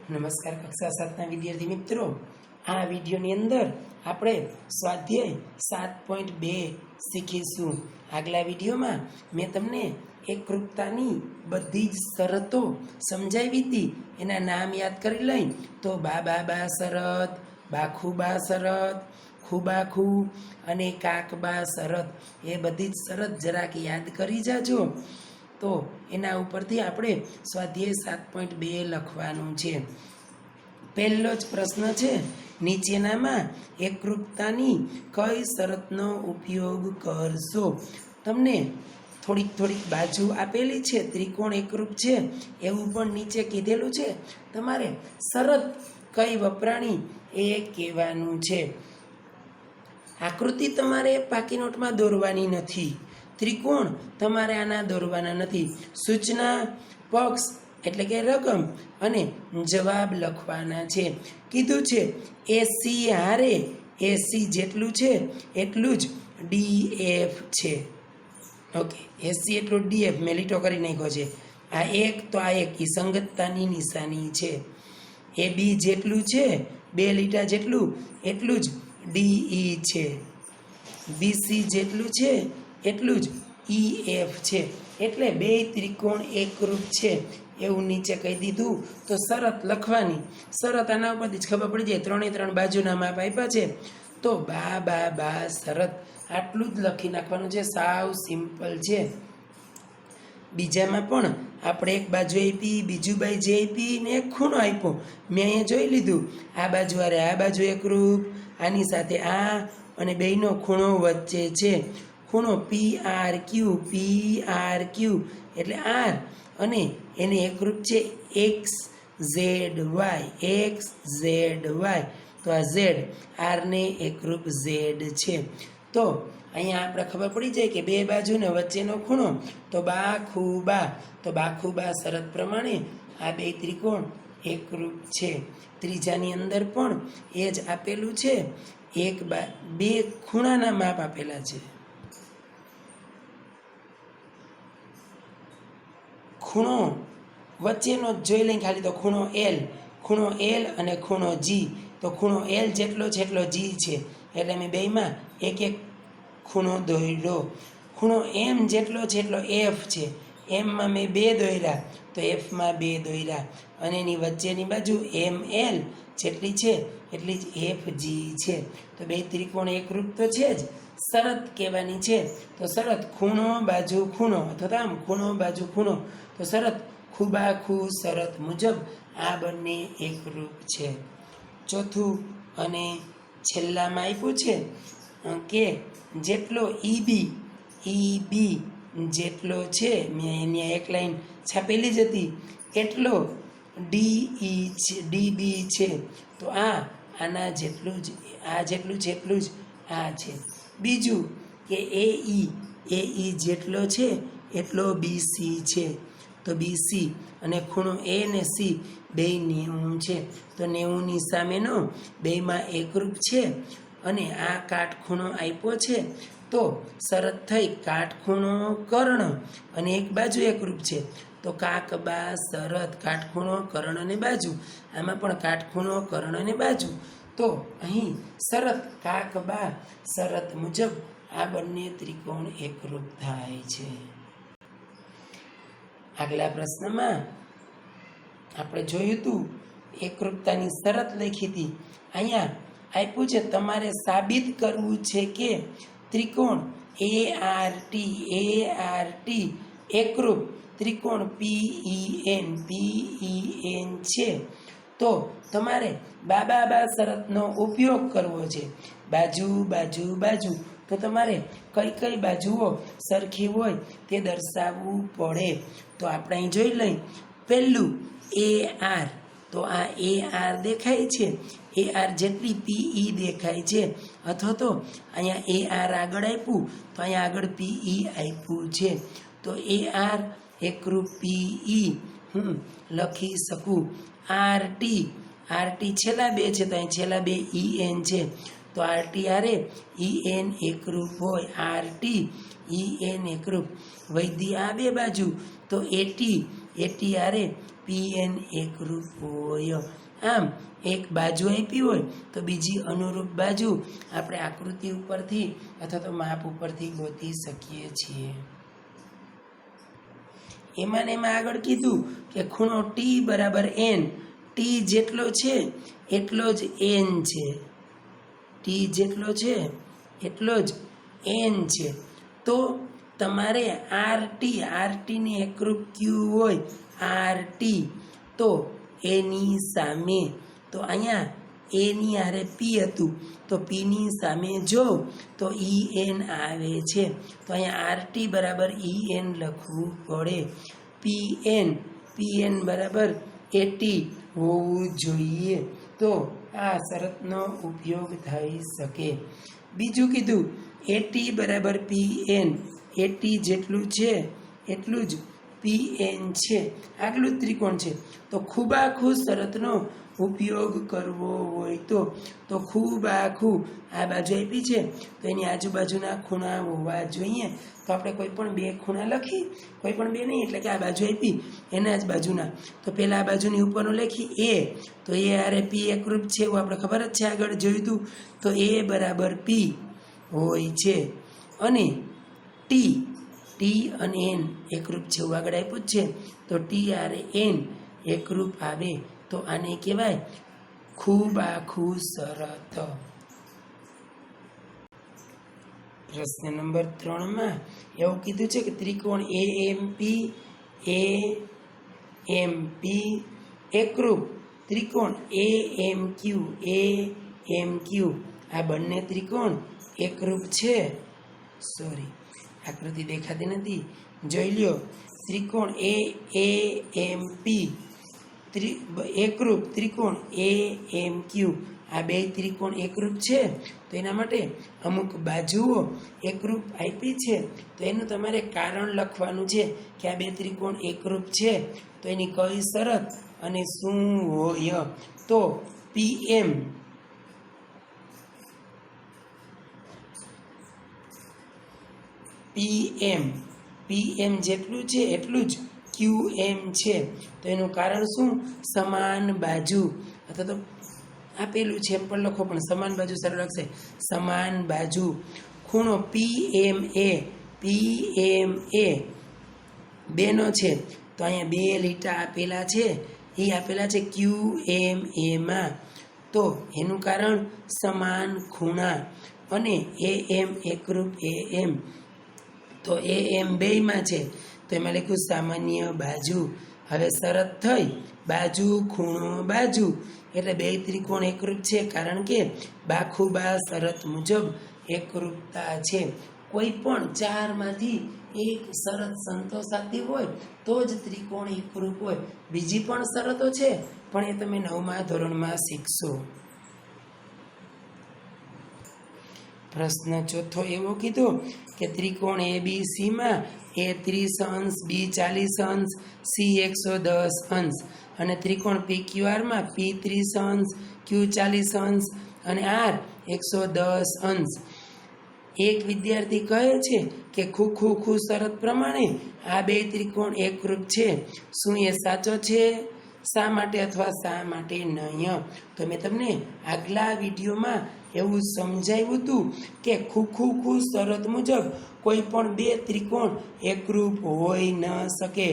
નમસ્કાર કક્ષા 7ના વિદ્યાર્થી મિત્રો, આ વિડીયોની અંદર આપણે સ્વાધ્યાય 7.2 શીખીશું. આગલા વિડીયોમાં મેં તમને એકરૂપતાની બધી જ શરતો સમજાવી હતી. એના નામ યાદ કરી લઈ તો બા શરત, બાખુબા શરત, ખુબાખુ અને કાકબા શરત, એ બધી જ શરત જરાક યાદ કરી જાજો. તો એના ઉપરથી આપણે સ્વાધ્યાય 7.2 લખવાનું છે. પહેલો જ પ્રશ્ન છે, નીચેનામાં એકરૂપતાની કઈ શરતનો ઉપયોગ કરશો? તમને થોડીક બાજુ આપેલી છે, ત્રિકોણ એકરૂપ છે એવું પણ નીચે કીધેલું છે. તમારે શરત કઈ વપરાણી એ કહેવાનું છે. આકૃતિ તમારે પાકી નોટમાં દોરવાની નથી, ત્રિકોણ તમારે આના દોરવાના નથી. સૂચના, પક્ષ એટલે કે રકમ અને જવાબ લખવાના છે. કીધું છે એસી હારે એસી જેટલું છે એટલું જ ડીએફ છે. ઓકે, એસી એટલું ડીએફ મેં લીટો કરી નાખ્યો છે. આ એક તો આ એક સંગતતાની નિશાની છે. એ બી જેટલું છે 2 લીટા જેટલું એટલું જ ડીઈ છે. બીસી જેટલું છે એટલું જ ઈએફ છે. એટલે બે ત્રિકોણ એકરૂપ છે એવું નીચે કહી દીધું. તો શરત લખવાની. શરત આના ઉપરથી જ ખબર પડી જાય, 3 બાજુના માપ આપ્યા છે તો બા શરત આટલું જ લખી નાખવાનું છે. સાવ સિમ્પલ છે. બીજામાં પણ આપણે એક બાજુ આપી, બીજું બાજુ આપી ને એક ખૂણો આપ્યો. મેં અહીંયા જોઈ લીધું, આ બાજુ આરે આ બાજુ એકરૂપ, આની સાથે આ અને બેયનો ખૂણો વચ્ચે છે. ખૂણો PRQ એટલે આર અને એને એકરૂપ છે XZY. તો આ ઝેડ આરને એકરૂપ ઝેડ છે. તો અહીંયા આપણે ખબર પડી જાય કે બે બાજુને વચ્ચેનો ખૂણો તો બાખુબા. તો બાખુબા શરત પ્રમાણે આ બે ત્રિકોણ એકરૂપ છે. ત્રીજાની અંદર પણ એ જ આપેલું છે. બે ખૂણાના માપ આપેલા છે. ખૂણો વચ્ચેનો જોઈ લઈએ ખાલી. તો ખૂણો L અને ખૂણો G. તો ખૂણો L જેટલો છે એટલો G છે, એટલે મેં બેયમાં એક ખૂણો દોર્યો. ખૂણો M જેટલો છે એટલો F છે, Mમાં મેં 2 દોર્યા તો Fમાં 2 દોર્યા. અને એની વચ્ચેની બાજુ ML જેટલી છે એટલી જ FG છે. તો બે ત્રિકોણ એકરૂપ તો છે જ. શરત કહેવાની છે. તો શરત ખૂણો બાજુ ખૂણો અથવા આમ ખૂણો બાજુ ખૂણો. તો શરત ખુબાખુ શરત મુજબ આ બંને એકરૂપ છે. ચોથું અને છેલ્લામાં આપ્યું છે કે જેટલો EB જેટલો છે, મેં અહીંયા એક લાઈન છાપેલી જ હતી, એટલો DB છે. તો આના જેટલું જ આ જેટલું છે એટલું જ આ છે. બીજું કે AE જેટલો છે એટલો BC છે. તો BC અને ખૂણો A ને C બે 90 છે. તો 90ની સામેનો બેમાં એકરૂપ છે. અને આ કાટખૂણો આપ્યો છે. તો શરત થઈ કાટખૂણો કર્ણ અને એક બાજુ એકરૂપ છે. તો કાકબા શરત કાટખૂણો કર્ણ અને બાજુ. આમાં પણ કાટખૂણો કર્ણ અને બાજુ. તો અહીં શરત કાકબા શરત મુજબ આ બંને ત્રિકોણ એકરૂપ થાય છે. આગલા પ્રશ્નમાં આપણે જોયું હતું એકરૂપતાની શરત લખી હતી. અહીંયા આપ્યું છે તમારે સાબિત કરવું છે કે ત્રિકોણ ART એકરૂપ ત્રિકોણ PEN છે. તો તમારે બા શરતનો ઉપયોગ કરવો છે. બાજુ. તો તમારે કઈ બાજુઓ સરખી હોય તે દર્શાવવું પડે. તો આપણે અહીં જોઈ લઈ. પહેલું AR. તો આ AR દેખાય છે, AR જેટલી PE દેખાય છે. અથવા તો અહીંયા AR આગળ આપ્યું તો અહીંયા આગળ PE આપ્યું છે. તો AR એકરૂપ PE હું લખી શકું. RT છેલ્લા બે છે તો અહીં છેલ્લા બે EN છે. તો RT હારે EN એકરૂપ હોય. RT EN એકરૂપ. વૈધી આ બે બાજુ તો AT હારે PN એકરૂપ હોય. આમ એક બાજુ આપી હોય તો બીજી અનુરૂપ બાજુ આપણે આકૃતિ ઉપરથી અથવા તો માપ ઉપરથી ગોતી શકીએ છીએ. એમાં ને એમાં આગળ કીધું કે ખૂણો T બરાબર N. T જેટલો છે એટલો જ N છે. T જેટલો છે એટલો જ N છે. તો તમારે RT ની એકરૂપ Q હોય RT, તો એની સામે, તો અહીંયા એની હારે P હતું તો Pની સામે જો તો EN આવે છે. તો અહીંયા RT બરાબર EN લખવું પડે. PN બરાબર 80 હોવું જોઈએ. તો આ શરતનો ઉપયોગ થઈ શકે. બીજું કીધું AT બરાબર PN. AT જેટલું છે એટલું જ PN છે. આગલું ત્રિકોણ છે. તો ખૂબાખૂબ શરતનો ઉપયોગ કરવો હોય તો ખૂબાખૂબ આ બાજુ આપી છે તો એની આજુબાજુના ખૂણા હોવા જોઈએ. તો આપણે કોઈ પણ બે ખૂણા લખી, કોઈ પણ બે નહીં, એટલે કે આ બાજુ આપી એના જ બાજુના. તો પહેલાં આ બાજુની ઉપરનું લખી A. તો એ આરે P એકરૂપ છે એવું આપણે ખબર જ છે, આગળ જોયું હતું. તો A બરાબર P હોય છે. અને T અને N એકરૂપ છે એવું આગળ આપ્યું જ છે. તો T આરે N એકરૂપ આવે તો આને કહેવાય ખૂબાખૂબ શરત. પ્રશ્ન નંબર 3 એવું કીધું છે કે ત્રિકોણ AMP એકરૂપ ત્રિકોણ AMQ આ બંને ત્રિકોણ એકરૂપ છે. આકૃતિ દેખાતી નથી, જોઈ લ્યો. ત્રિકોણ AMP એકરૂપ ત્રિકોણ AMQ આ બે ત્રિકોણ એકરૂપ છે. તો એના માટે અમુક બાજુઓ એકરૂપ આપી છે. તો એનું તમારે કારણ લખવાનું છે કે આ બે ત્રિકોણ એકરૂપ છે તો એની કઈ શરત અને શું હોય. તો PM જેટલું છે એટલું જ QM છે. તો એનું કારણ શું? સમાન બાજુ, અથવા તો આપેલું છે એમ પણ લખો, પણ સમાન બાજુ સરળ લાગશે. સમાન બાજુ. ખૂણો PMA બેનો છે. તો અહીંયા બે લીટા આપેલા છે, એ આપેલા છે QMA તો એનું કારણ સમાન ખૂણા. અને AM એકરૂપ AM. તો AM બેયમાં છે તો એમાં લખ્યું સામાન્ય બાજુ. હવે શરત થઈ બાજુ ખૂણો બાજુ, એટલે બે ત્રિકોણ એકરૂપ છે કારણ કે બાખુબા શરત મુજબ એકરૂપતા છે. કોઈ પણ ચારમાંથી એક શરત સંતોષાતી હોય તો જ ત્રિકોણ એકરૂપ હોય. બીજી પણ શરતો છે પણ એ તમે 9મા ધોરણમાં શીખશો. પ્રશ્ન 4 એવો કીધો કે ત્રિકોણ ABCમાં A 30 અંશ, B 40 અંશ, C 110 અંશ અને ત્રિકોણ PQRમાં P 30 અંશ, Q 40 અંશ અને R 110 અંશ. એક વિદ્યાર્થી કહે છે કે ખૂ શરત પ્રમાણે આ બે ત્રિકોણ એકરૂપ છે. શું એ સાચો છે? શા માટે અથવા શા માટે નહીં? તો મેં તમને આગલા વિડીયોમાં એવું સમજાવ્યું હતું કે ખૂ શરત મુજબ કોઈ પણ બે ત્રિકોણ એકરૂપ હોઈ ન શકે.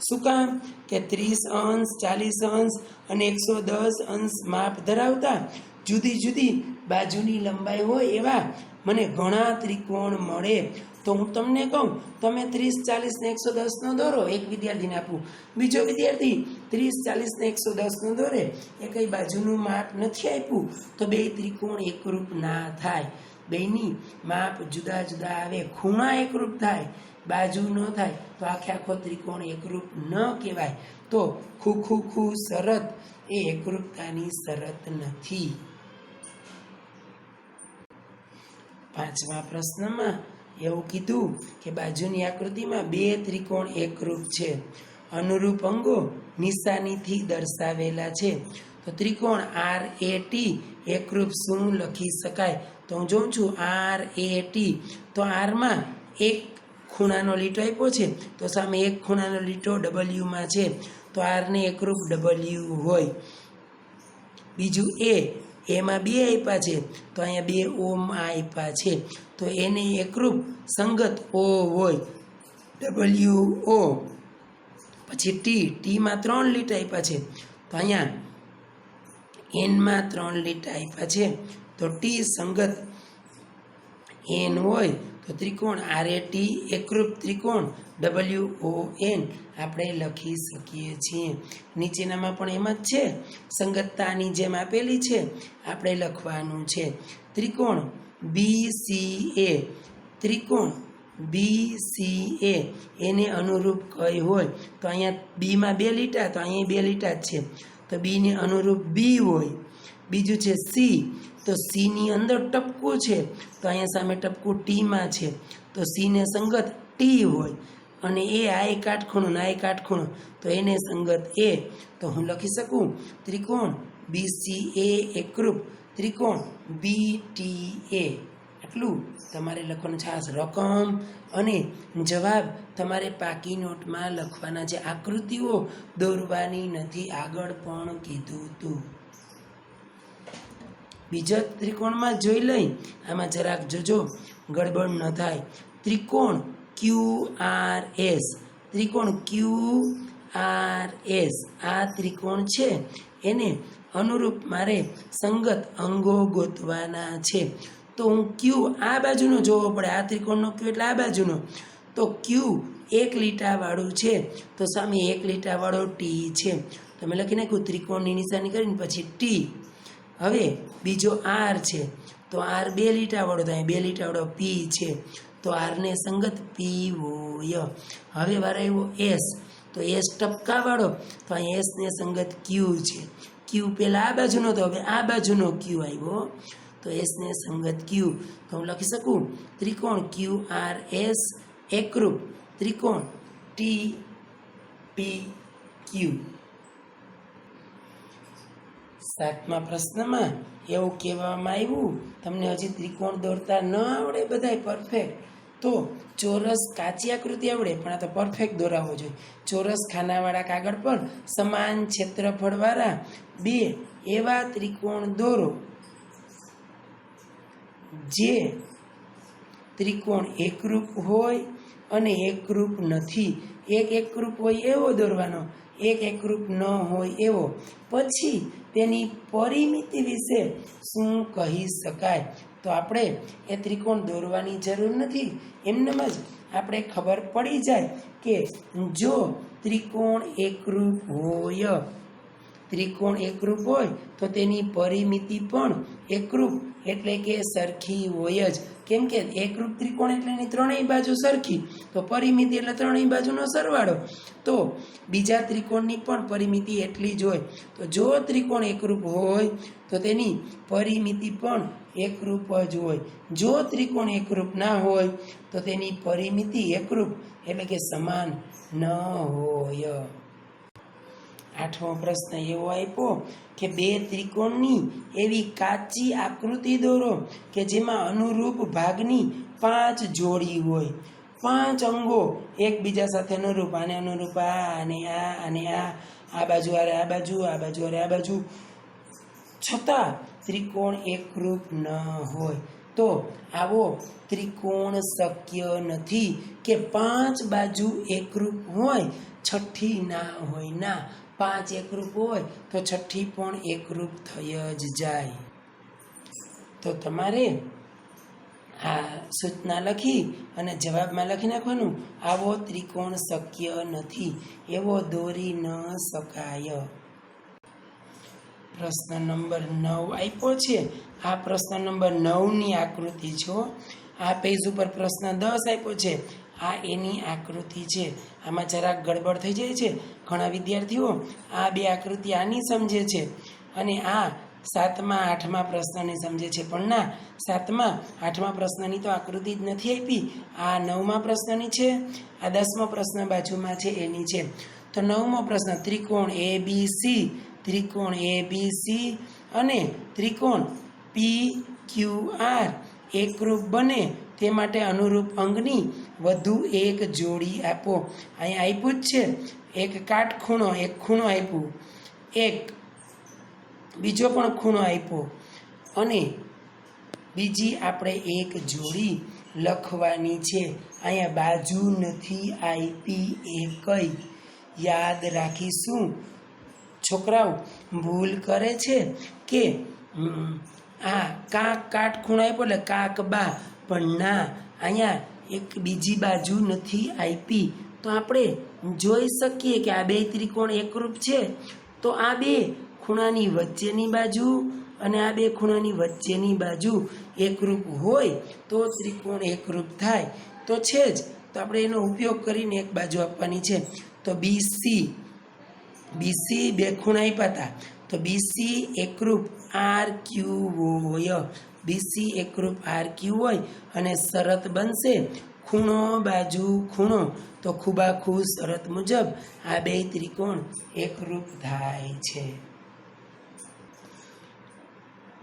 શું કામ? કે 30 અંશ, 40 અંશ અને 110 અંશ માપ ધરાવતા જુદી જુદી બાજુની લંબાઈ હોય એવા મને ઘણા ત્રિકોણ મળે. તો હું તમને કહું તમે 30, 40 ને 110 નો દોરો, એક વિદ્યાર્થીને આપું. બીજો વિદ્યાર્થી 30, 40 ને 110 નો દોરે, એ કઈ બાજુનું માપ નથી આપ્યું તો બે ત્રિકોણ એકરૂપ ના થાય. બેની માપ જુદા જુદા આવે, ખૂણા એકરૂપ થાય, બાજુ ન થાય તો આખો ત્રિકોણ એકરૂપ ન કહેવાય. તો ખૂ શરત એ એકરૂપતાની શરત નથી. 5મા પ્રશ્નમાં એવું કીધું કે બાજુની આકૃતિમાં બે ત્રિકોણ એકરૂપ છે. અનુરૂપ અંગો નિશાનીથી દર્શાવેલા છે. તો ત્રિકોણ RAT એકરૂપ શું લખી શકાય? તો હું જોઉં છું RAT. તો Rમાં એક ખૂણાનો લીટો આપ્યો છે તો સામે એક ખૂણાનો લીટો Wમાં છે. તો આરને એકરૂપ ડબલ્યુ હોય. બીજું એમાં 2 આપ્યા છે તો અહીંયા 2 ઓમાં આપ્યા છે તો એને એકરૂપ સંગત ઓ હોય WO. પછી ટીમાં 3 લીટ આપ્યા છે તો અહીંયા એનમાં 3 લીટ આપ્યા છે તો ટી સંગત એન હોય તો ત્રિકોણ RAT એકરૂપ ત્રિકોણ WON આપણે લખી શકીએ છીએ. નીચેનામાં પણ એમ જ છે, સંગતતાની જેમ આપેલી છે આપણે લખવાનું છે. ત્રિકોણ BCA એને અનુરૂપ કઈ હોય તો અહીંયા બીમાં 2 લીટા તો અહીંયા 2 લીટા જ છે તો બીને અનુરૂપ બી હોય. બીજું છે સી તો સીની અંદર ટપકું છે તો અહીંયા સામે ટપકું ટીમાં છે તો સીને સંગત ટી હોય. અને આ એક કાટખૂણો ને આ એક કાટખૂણો તો એને સંગત એ. તો હું લખી શકું ત્રિકોણ BCA એકરૂપ ત્રિકોણ BTA. આટલું તમારે લખવાનું છે. આ રકમ અને જવાબ તમારે પાકી નોટમાં લખવાના છે. આકૃતિઓ દોરવાની નથી, આગળ પણ કીધું હતું. બીજા ત્રિકોણમાં જોઈ લઈ, આમાં જરાક જોજો ગડબડ ન થાય. ત્રિકોણ QRS આ ત્રિકોણ છે એને અનુરૂપ મારે સંગત અંગો ગોતવાના છે. તો હું Q આ બાજુનો જોવો પડે, આ ત્રિકોણનો Q એટલે આ બાજુનો. તો Q 1 લીટાવાળું છે તો સામે 1 લીટાવાળો ટી છે. તમે લખી નાખ્યું ત્રિકોણની નિશાની કરીને પછી ટી. હવે બીજો R છે તો R 2 લીટાવાળો તો અહીં 2 લીટાવાળો P છે તો આરને સંગત પી હોય. હવે વાર આવ્યો એસ તો એસ ટપકાવાળો તો અહીં એસને સંગત ક્યુ છે. ક્યુ પહેલાં આ બાજુનો તો હવે આ બાજુનો ક્યુ આવ્યો તો એસને સંગત ક્યુ. તો હું લખી શકું ત્રિકોણ QRS એકરૂપ ત્રિકોણ TPQ. 7મા પ્રશ્નમાં એવું કહેવામાં આવ્યું, તમને હજી ત્રિકોણ દોરતા ન આવડે બધાય પરફેક્ટ તો ચોરસ કાચી આકૃતિ આવડે પણ આ તો પરફેક્ટ દોરાવો જોઈએ. ચોરસ ખાનાવાળા કાગળ પર સમાન ક્ષેત્રફળવાળા 2 એવા ત્રિકોણ દોરો જે ત્રિકોણ એકરૂપ હોય અને એકરૂપ નથી. એક એકરૂપ હોય એવો દોરવાનો, એક એકરૂપ ન હોય એવો. પછી તેની પરિમિતિ વિશે શું કહી શકાય? તો આપણે એ ત્રિકોણ દોરવાની જરૂર નથી, એમનેમ જ આપણે ખબર પડી જાય કે જો ત્રિકોણ એકરૂપ હોય તો તેની પરિમિતિ પણ એકરૂપ એટલે કે સરખી હોય જ. કેમ કે એકરૂપ ત્રિકોણ એટલે એની ત્રણેય બાજુ સરખી, તો પરિમિતિ એટલે ત્રણેય બાજુનો સરવાળો. તો બીજા ત્રિકોણની પણ પરિમિતિ એટલી જ હોય. તો જો ત્રિકોણ એકરૂપ હોય તો તેની પરિમિતિ પણ એકરૂપ જ હોય. જો ત્રિકોણ એકરૂપ ના હોય તો તેની પરિમિતિ એકરૂપ એટલે કે સમાન ન હોય. 8મો પ્રશ્ન એવો આપ્યો કે 2 ત્રિકોણની એવી કાચી આકૃતિ દોરો કે જેમાં અનુરૂપ ભાગની 5 જોડી હોય. 5 અંગો એકબીજા સાથે અનુરૂપ, આને અનુરૂપ આ અને આ બાજુ આરે આ બાજુ, આ બાજુ આરે આ બાજુ, છતાં ત્રિકોણ એકરૂપ ન હોય તો આવો ત્રિકોણ શક્ય નથી કે 5 બાજુ એકરૂપ હોય છઠ્ઠી ના હોય. ના, 5 એકરૂપ હોય તો છઠ્ઠી પણ એકરૂપ થઈ જ જાય. તો તમારે આ સૂચના લખી અને જવાબમાં લખી નાખવાનું, આવો ત્રિકોણ શક્ય નથી, એવો દોરી ન શકાય. પ્રશ્ન નંબર 9 આપ્યો છે. આ પ્રશ્ન નંબર 9ની આકૃતિ છો. આ પેજ ઉપર પ્રશ્ન 10 આપ્યો છે. આ એની આકૃતિ છે. આમાં જરાક ગડબડ થઈ જાય છે. ઘણા વિદ્યાર્થીઓ આ 2 આકૃતિ આની સમજે છે અને આ 7મા 8મા પ્રશ્નની સમજે છે. પણ ના, 7મા 8મા પ્રશ્નની તો આકૃતિ જ નથી આપી. આ 9મા પ્રશ્નની છે, આ 10મો પ્રશ્ન બાજુમાં છે એની છે. તો 9મો પ્રશ્ન, ત્રિકોણ ABC અને ત્રિકોણ PQR એકરૂપ બને તે માટે અનુરૂપ અંગની વધુ એક જોડી આપો. અહીંયા આપ્યું જ છે, એક કાટખૂણો, એક ખૂણો આપ્યું, એક બીજો પણ ખૂણો આપ્યો અને બીજી આપણે એક જોડી લખવાની છે. અહીંયા બાજુ નથી આપી એ કઈ યાદ રાખીશું. છોકરાઓ ભૂલ કરે છે કે આ કાંક કાટખૂણો આપ્યો એટલે કાક બા, પણ ના, અહીંયા એક બીજી બાજુ નથી આપી. તો આપણે જોઈ શકીએ કે આ બે ત્રિકોણ એકરૂપ છે, તો આ બે ખૂણાની વચ્ચેની બાજુ અને આ બે ખૂણાની વચ્ચેની બાજુ એકરૂપ હોય તો ત્રિકોણ એકરૂપ થાય. તો છે જ, તો આપણે એનો ઉપયોગ કરીને એક બાજુ આપવાની છે. તો બીસી બે ખૂણા આપ્યા હતા, તો બીસી એકરૂપ આર ક્યુ હોય, બીસી એકરૂપ આર ક્યુ હોય અને શરત બનશે ખૂણો બાજુ ખૂણો, તો ખૂબાખૂ શરત મુજબ આ બે ત્રિકોણ એકરૂપ થાય છે.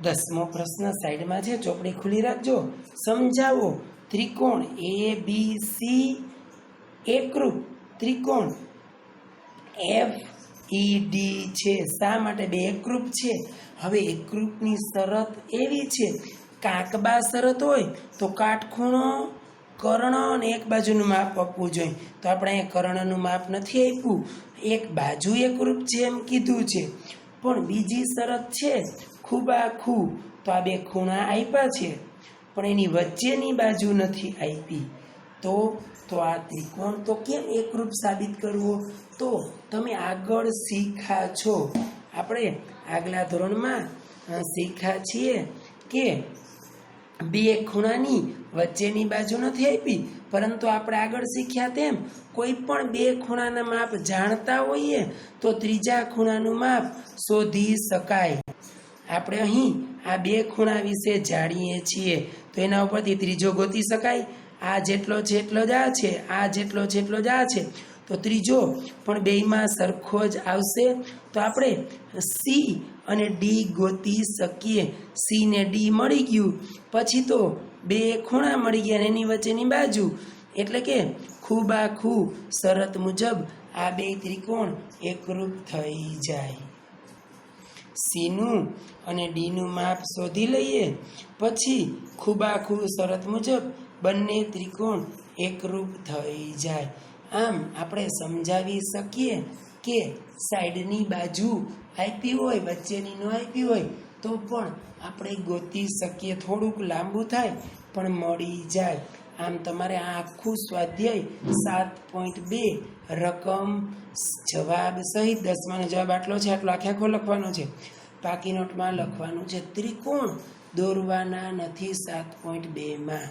10મો પ્રશ્ન સાઈડમાં છે, ચોપડી ખુલ્લી રાખજો. સમજાવો ત્રિકોણ ABC એકરૂપ ત્રિકોણ FED છે. શા માટે બે એકરૂપ છે? હવે એકરૂપની શરત એવી છે, કાકબા શરત હોય તો કાટખૂણો, કર્ણ અને એક બાજુનું માપ આપવું જોઈએ. તો આપણે અહીંયા કર્ણનું માપ નથી આપ્યું, એક બાજુ એકરૂપ છે એમ કીધું છે. પણ બીજી શરત છે ખૂબાખૂ, તો આ બે ખૂણા આપ્યા છે પણ એની વચ્ચેની બાજુ નથી આપી. તો આ ત્રિકોણ તો કેમ એકરૂપ સાબિત કરવો? તો તમે આગળ શીખ્યા છો, આપણે આગલા ધોરણમાં શીખ્યા છીએ કે બે ખૂણાની વચ્ચેની બાજુ નથી આપી, પરંતુ આપણે આગળ શીખ્યા તેમ કોઈ પણ બે ખૂણાના માપ જાણતા હોઈએ તો ત્રીજા ખૂણાનું માપ શોધી શકાય. આપણે અહીં આ બે ખૂણા વિશે જાણીએ છીએ, તો એના ઉપરથી ત્રીજો ગોતી શકાય. આ જેટલો છે એટલો જ આ છે, આ જેટલો છે એટલો જ આ છે, તો ત્રીજો પણ બેયમાં સરખો જ આવશે. તો આપણે સી અને ડી ગોતી શકીએ. સી ને ડી મળી ગયું, પછી તો બે ખૂણા મળી ગયા અને એની વચ્ચેની બાજુ, એટલે કે ખૂબાખૂ શરત મુજબ આ બે ત્રિકોણ એકરૂપ થઈ જાય. સીનું અને ડીનું માપ શોધી લઈએ, પછી ખૂબાખૂ શરત મુજબ બંને ત્રિકોણ એકરૂપ થઈ જાય. આમ આપણે સમજાવી શકીએ કે સાઈડની બાજુ આપી હોય, વચ્ચેની ન આપી હોય તો પણ આપણે ગોતી શકીએ. થોડુંક લાંબુ થાય પણ મળી જાય. આમ તમારે આ આખું સ્વાધ્યાય 7.2 રકમ જવાબ સહિત 10માનો જવાબ આટલો છે, આટલો આખો લખવાનો છે. બાકી નોટમાં લખવાનું છે ત્રિકોણ દોરવાના નથી 7.2માં.